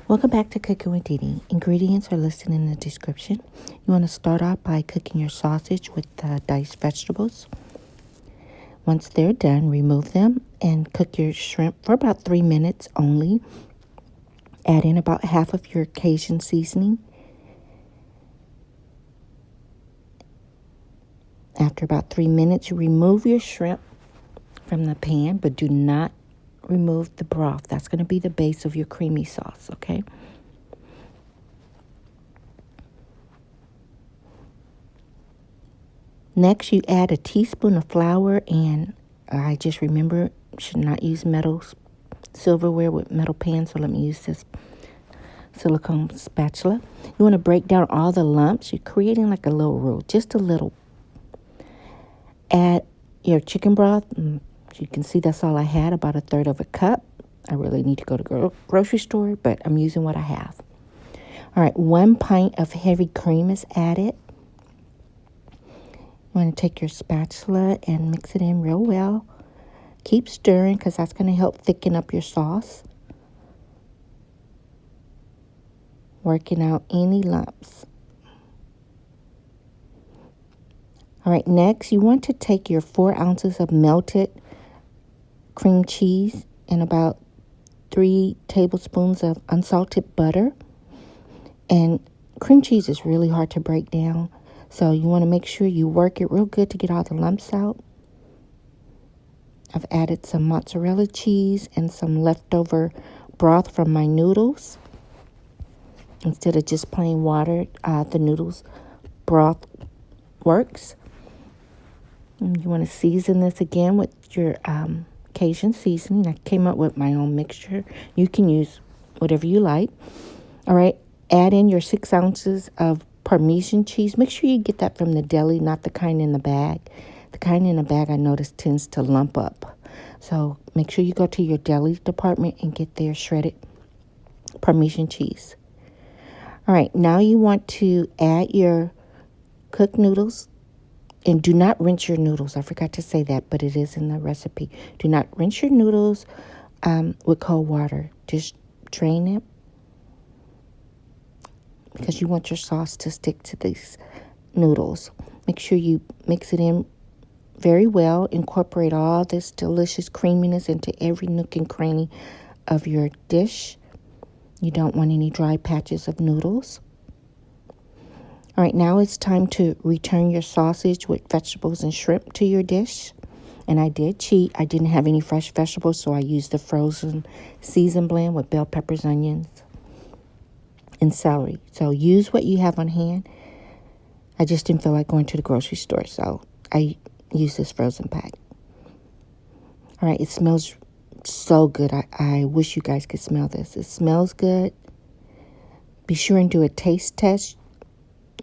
Welcome back to Cooking with DeeDee. Ingredients are listed in the description. You want to start off by cooking your sausage with diced vegetables. Once they're done, remove them and cook your shrimp for about 3 minutes only. Add in about half of your Cajun seasoning. After about 3 minutes, remove your shrimp from the pan, but do not remove the broth. That's going to be the base of your creamy sauce, okay? Next, you add a teaspoon of flour, and I just remember should not use metal silverware with metal pans, so let me use this silicone spatula. You want to break down all the lumps. You're creating like a little roux, just a little. Add your chicken broth. You can see that's all I had, about 1/3 of a cup. I really need to go to the grocery store, but I'm using what I have. All right, 1 pint of heavy cream is added. You want to take your spatula and mix it in real well. Keep stirring because that's going to help thicken up your sauce. Working out any lumps. All right, next you want to take your 4 ounces of melted cream cheese and about 3 tablespoons of unsalted butter. And cream cheese is really hard to break down, so you want to make sure you work it real good to get all the lumps out. I've added some mozzarella cheese and some leftover broth from my noodles. Instead of just plain water, the noodles broth works. And you want to season this again with your Cajun seasoning. I came up with my own mixture. You can use whatever you like. All right, add in your 6 ounces of Parmesan cheese. Make sure you get that from the deli, not the kind in the bag. The kind in the bag I noticed tends to lump up. So make sure you go to your deli department and get their shredded Parmesan cheese. All right, now you want to add your cooked noodles. And do not rinse your noodles. I forgot to say that, but it is in the recipe. Do not rinse your noodles with cold water. Just drain it because you want your sauce to stick to these noodles. Make sure you mix it in very well. Incorporate all this delicious creaminess into every nook and cranny of your dish. You don't want any dry patches of noodles. All right, now it's time to return your sausage with vegetables and shrimp to your dish. And I did cheat. I didn't have any fresh vegetables, so I used the frozen seasoned blend with bell peppers, onions, and celery. So use what you have on hand. I just didn't feel like going to the grocery store, so I used this frozen pack. All right, it smells so good. I wish you guys could smell this. It smells good. Be sure and do a taste test.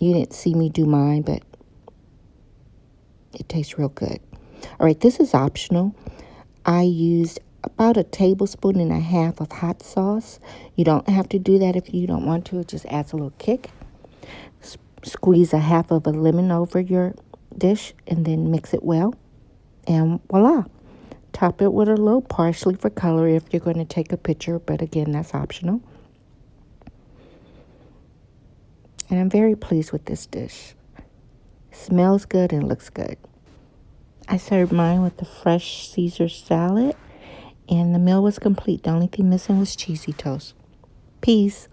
You didn't see me do mine, but it tastes real good. All right, this is optional. I used about 1.5 tablespoons of hot sauce. You don't have to do that if you don't want to. It just adds a little kick. Squeeze 1/2 of a lemon over your dish and then mix it well. And voila. Top it with a little parsley for color if you're going to take a picture, but again, that's optional. And I'm very pleased with this dish. Smells good and looks good. I served mine with the fresh Caesar salad, and the meal was complete. The only thing missing was cheesy toast. Peace.